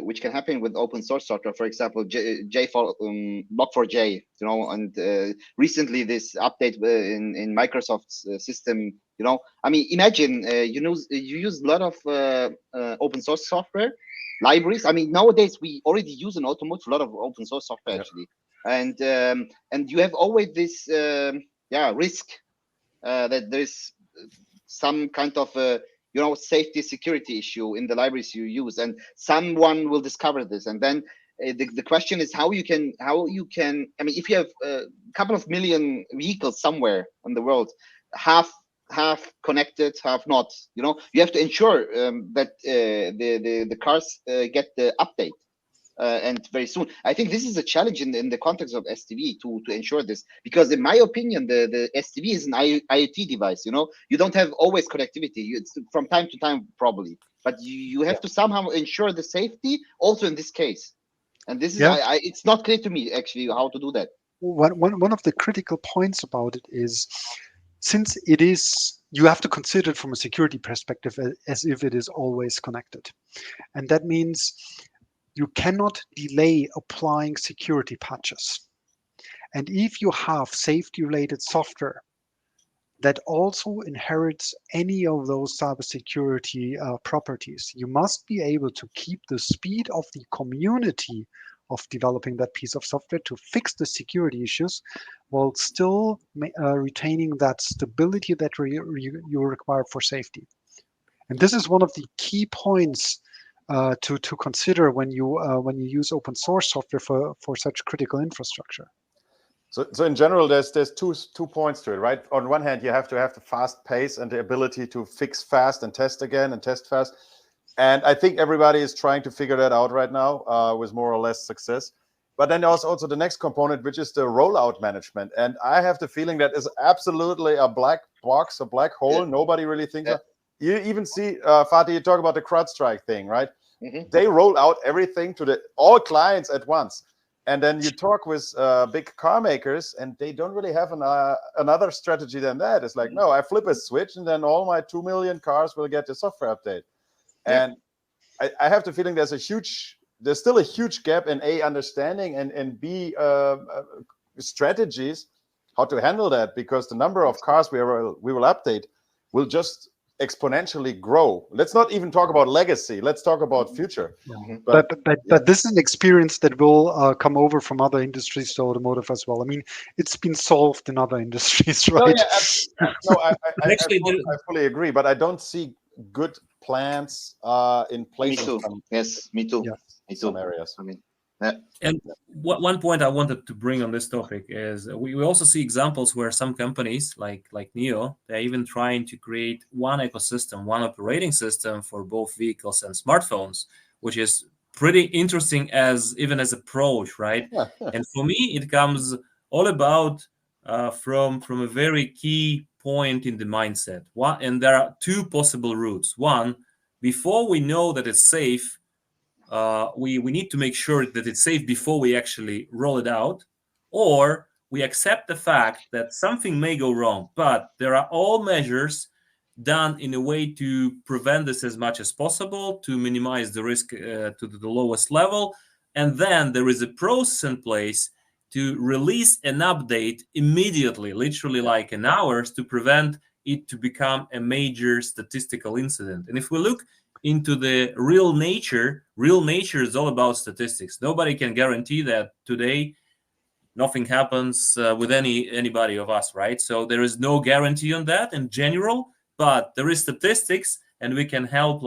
which can happen with open source software, for example, Block4j, and recently this update in Microsoft's system, I mean, imagine you use a lot of open source software libraries. I mean, nowadays we already use in automotive a lot of open source software, actually, and you have always this risk that there's some kind of safety security issue in the libraries you use, and someone will discover this, and then the question is how you can I mean, if you have a couple of million vehicles somewhere in the world, half connected, half not, you have to ensure that the cars get the update and very soon. I think this is a challenge in the context of SDV to ensure this, because in my opinion, the SDV is an IoT device. You don't have always connectivity. It's from time to time probably, but you have to somehow ensure the safety also in this case. And this is it's not clear to me actually how to do that. One of the critical points about it is, since it is, you have to consider it from a security perspective as if it is always connected, and that means you cannot delay applying security patches. And if you have safety-related software that also inherits any of those cybersecurity properties, you must be able to keep the speed of the community of developing that piece of software to fix the security issues while still retaining that stability that you require for safety. And this is one of the key points to consider when you use open source software for such critical infrastructure. So in general, there's two points to it, right? On one hand, you have to have the fast pace and the ability to fix fast and test again and test fast. And I think everybody is trying to figure that out right now with more or less success. But then there's also the next component, which is the rollout management. And I have the feeling that is absolutely a black box, a black hole. Nobody really thinks of. You even see, Fatih, you talk about the CrowdStrike thing, right? They roll out everything to all clients at once. And then you talk with big car makers, and they don't really have another strategy than that. It's like, no, I flip a switch, and then all my 2 million cars will get the software update. And I have the feeling there's still a huge gap in A, understanding, and B, strategies how to handle that, because the number of cars we will update will just exponentially grow. Let's not even talk about legacy. Let's talk about future. Yeah. But this is an experience that will come over from other industries to automotive as well. I mean, it's been solved in other industries, right? No, I Actually, fully agree, but I don't see good plans in place. Me too. Yes, me too. Yeah. Me too. Some areas. I mean, yeah. And one point I wanted to bring on this topic is we also see examples where some companies like NIO, they're even trying to create one ecosystem, one operating system for both vehicles and smartphones, which is pretty interesting as approach, right? And for me, it comes all about from a very key point in the mindset. And there are two possible routes. One, before we know that it's safe, we need to make sure that it's safe before we actually roll it out, or we accept the fact that something may go wrong, but there are all measures done in a way to prevent this as much as possible, to minimize the risk to the lowest level, and then there is a process in place to release an update immediately, literally like in hours, to prevent it to become a major statistical incident. And if we look into the real nature is all about statistics. Nobody can guarantee that today nothing happens with anybody of us, right? So there is no guarantee on that in general, but there is statistics, and we can help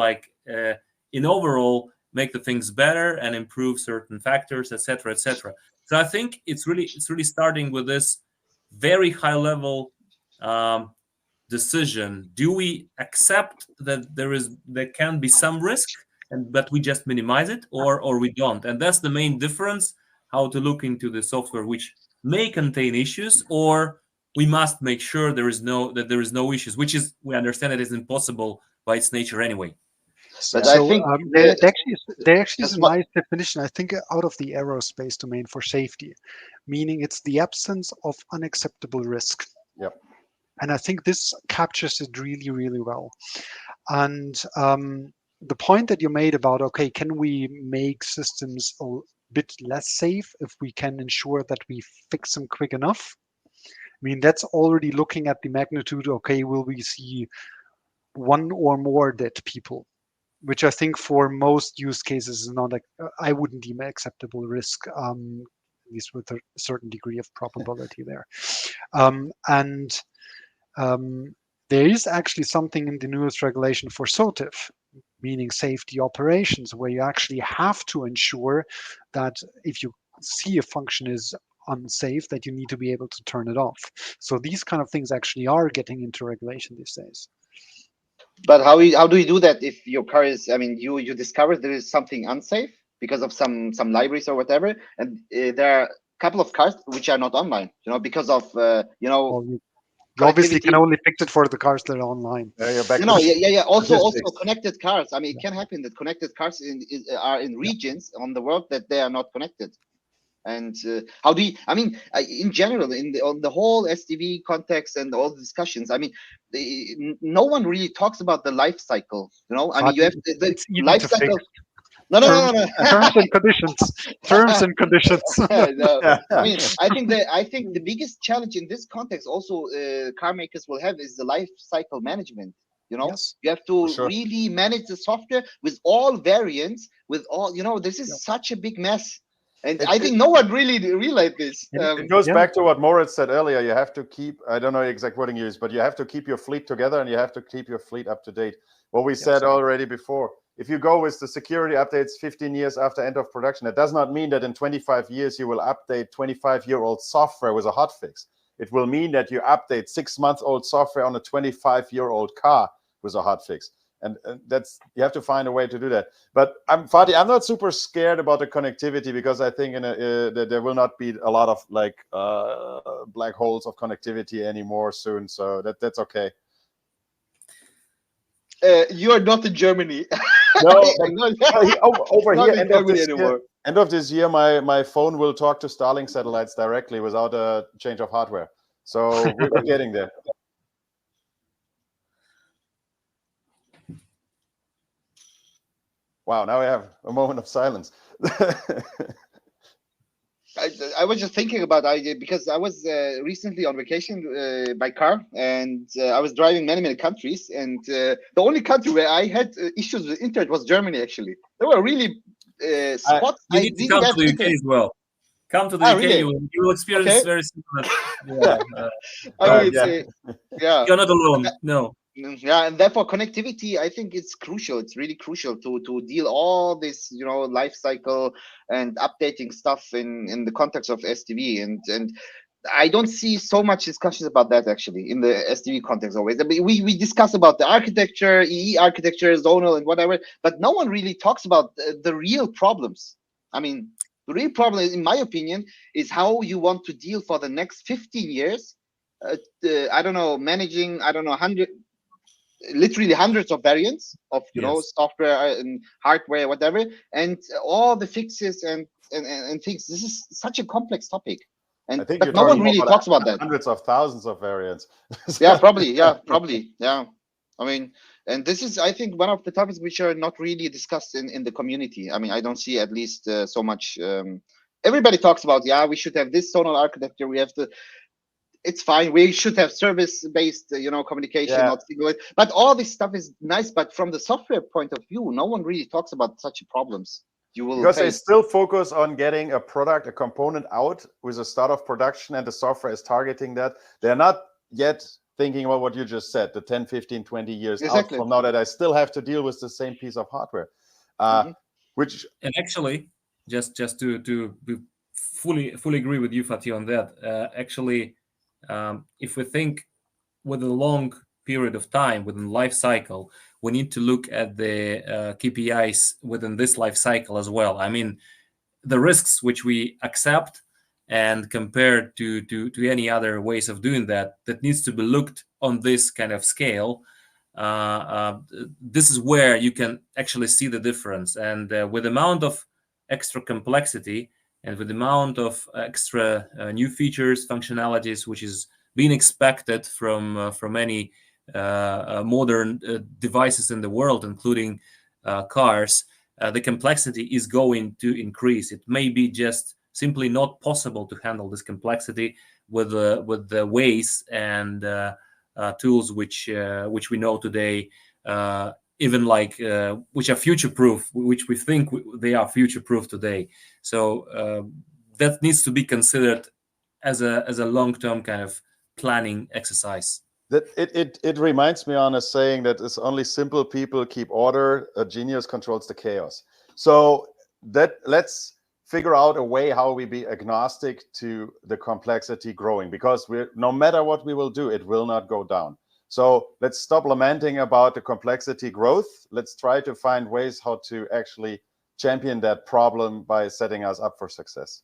in overall make the things better and improve certain factors, etc., etc. So I think it's really starting with this very high level decision. Do we accept that there can be some risk, but we just minimize it, or we don't? And that's the main difference, how to look into the software which may contain issues, or we must make sure there is no issues, which is, we understand it is impossible by its nature anyway. But So I think there actually is that's a nice definition, I think, out of the aerospace domain for safety, meaning it's the absence of unacceptable risk. Yep. And I think this captures it really, really well. And the point that you made about, okay, can we make systems a bit less safe if we can ensure that we fix them quick enough? I mean, that's already looking at the magnitude, okay, will we see one or more dead people? Which I think for most use cases is not, I wouldn't deem an acceptable risk, at least with a certain degree of probability there. There is actually something in the newest regulation for SOTIF, meaning safety operations, where you actually have to ensure that if you see a function is unsafe, that you need to be able to turn it off. So these kind of things actually are getting into regulation these days. But how do you do that if your car is? I mean, you discover there is something unsafe because of some libraries or whatever, and there are a couple of cars which are not online. Because of Well, you obviously can only fix it for the cars that are online. You're back Also connected cars. I mean, it can happen that connected cars are in regions on the world that they are not connected. And how do you? I mean, in general, on the whole SDV context and all the discussions, I mean, no one really talks about the life cycle. I mean, you have the life cycle. No. Terms and conditions. Terms and conditions. No. I mean, I think the biggest challenge in this context also car makers will have is the life cycle management. Yes. You have to really manage the software with all variants, with all. This is such a big mess. And I think no one really realized this. It goes back to what Moritz said earlier. You have to keep, I don't know the exact wording you use, but you have to keep your fleet together, and you have to keep your fleet up to date. What we said already before, if you go with the security updates 15 years after end of production, it does not mean that in 25 years you will update 25-year-old software with a hotfix. It will mean that you update 6-month-old software on a 25-year-old car with a hotfix. And that's, you have to find a way to do that. But Fatih, I'm not super scared about the connectivity, because I think there will not be a lot of black holes of connectivity anymore soon. So that's okay. You are not in Germany. No, over not here, in Germany anymore. End of this year, my phone will talk to Starlink satellites directly without a change of hardware. So we're getting there. Wow, now we have a moment of silence. I was just thinking about because I was recently on vacation by car, and I was driving many countries, and the only country where I had issues with internet was Germany. Actually, there were really spots You I need to didn't come have to the UK internet. as well. Come to the Ah, UK, really? you will experience Okay. very similar. Yeah, I mean, yeah. yeah. you're not alone. No. Yeah, and therefore connectivity, I think it's crucial. It's really crucial to deal all this, life cycle and updating stuff in the context of SDV, and I don't see so much discussions about that actually in the SDV context always. I mean, we discuss about the architecture, EE architecture, zonal, and whatever, but no one really talks about the real problems. I mean, the real problem, in my opinion, is how you want to deal for the next 15 years. I don't know, managing, I don't know, literally hundreds of variants of Yes. software and hardware, whatever, and all the fixes and things. This is such a complex topic, I think you're but no talking one really about talks about that. hundreds of thousands of variants. Yeah, probably. Yeah, probably. Yeah. I mean, and this is, I think, one of the topics which are not really discussed in the community. I mean, I don't see at least so much. Everybody talks about, yeah, we should have this zonal architecture. We have to. It's fine. We should have service-based, communication, Yeah. not single. But all this stuff is nice. But from the software point of view, no one really talks about such problems you will Because they face. still focus on getting a product, a component out with a start of production, and the software is targeting that. They're not yet thinking about what you just said, the 10, 15, 20 years Exactly. out from now that I still have to deal with the same piece of hardware. Which, And actually, just to be fully agree with you, Fatih, on that. Actually, if we think with a long period of time within life cycle, we need to look at the KPIs within this life cycle as well. I mean, the risks which we accept and compared to any other ways of doing that needs to be looked on this kind of scale. This is where you can actually see the difference. And with the amount of extra complexity and with the amount of extra new features, functionalities, which is being expected from any modern devices in the world, including cars, the complexity is going to increase. It may be just simply not possible to handle this complexity with the ways and tools which we know today, even like which are future-proof, which we think they are future-proof today. So that needs to be considered as a long-term kind of planning exercise. that it reminds me on a saying that it's only simple people keep order, a genius controls the chaos. So that let's figure out a way how we be agnostic to the complexity growing, because no matter what we will do, it will not go down. So let's stop lamenting about the complexity growth. Let's try to find ways how to actually champion that problem by setting us up for success.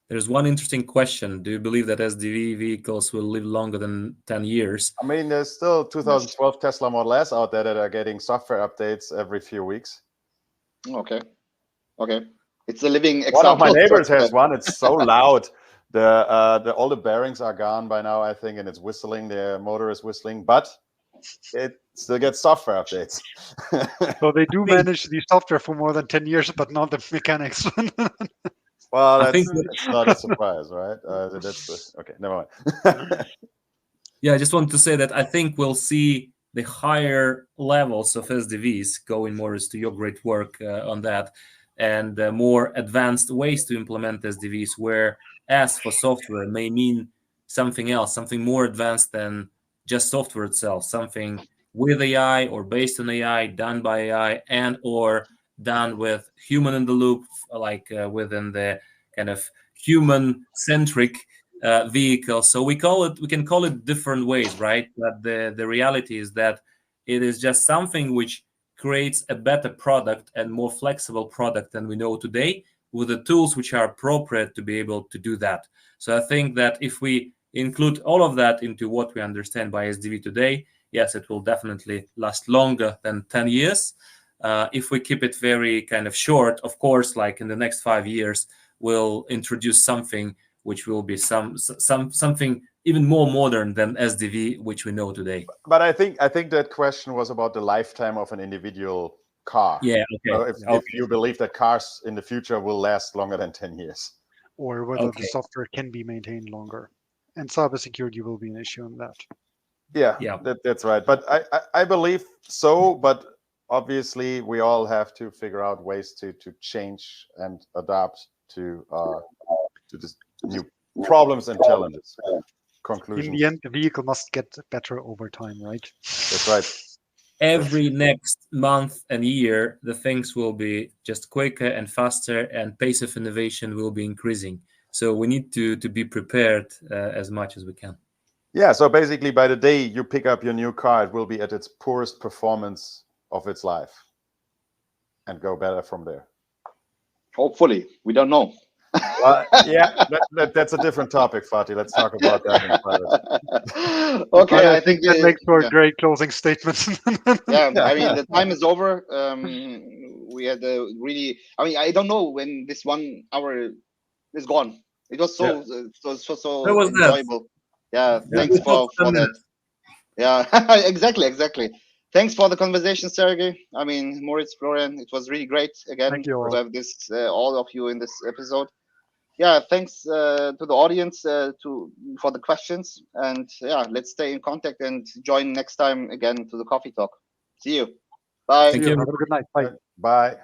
There's one interesting question. Do you believe that SDV vehicles will live longer than 10 years? I mean, there's still 2012 Tesla Model S out there that are getting software updates every few weeks. Okay. It's a living example. One of my neighbors has one. It's so loud. All the bearings are gone by now, I think, and it's whistling. The motor is whistling, but it still gets software updates. So they do manage the software for more than 10 years, but not the mechanics. Well, I think it's not a surprise, right? Okay, never mind. Yeah, I just want to say that I think we'll see the higher levels of SDVs going more as to your great work on that, and more advanced ways to implement SDVs, where S for software may mean something else, something more advanced than just software itself, something with AI or based on AI, done by AI, and or done with human in the loop, like within the kind of human-centric vehicle. So we can call it different ways, right? But the reality is that it is just something which creates a better product and more flexible product than we know today, with the tools which are appropriate to be able to do that. So I think that if we include all of that into what we understand by SDV today, yes, it will definitely last longer than 10 years. If we keep it very kind of short, of course, like in the next 5 years, we'll introduce something which will be something even more modern than SDV, which we know today. But I think that question was about the lifetime of an individual car. Yeah. So Okay. if you believe that cars in the future will last longer than 10 years. Or whether the Okay. software can be maintained longer. And cybersecurity will be an issue in that. Yeah, Yeah. that's right. But I believe so. But obviously, we all have to figure out ways to change and adapt to this new problems and challenges. In Conclusion. the end, the vehicle must get better over time, right? That's right. Every next month and year, the things will be just quicker and faster, and pace of innovation will be increasing. So we need to be prepared as much as we can. Yeah. So basically, by the day you pick up your new car, it will be at its poorest performance of its life, and go better from there. Hopefully, we don't know. Yeah, that's a different topic, Fatih. Let's talk about that in private. Okay, I I think that makes for yeah. a great closing statement. Yeah, I mean the time is over. We had a really. I mean, I don't know when this 1 hour is gone. It was so Where was that? enjoyable. Yeah, thanks for that. Yeah, exactly. Thanks for the conversation, Sergey. I mean, Moritz, Florian, it was really great again Thank you all. to have this all of you in this episode. Yeah, thanks to the audience for the questions, and yeah, let's stay in contact and join next time again to the Coffee Talk. See you. Bye. Thank you. Have a good night. Bye. Bye.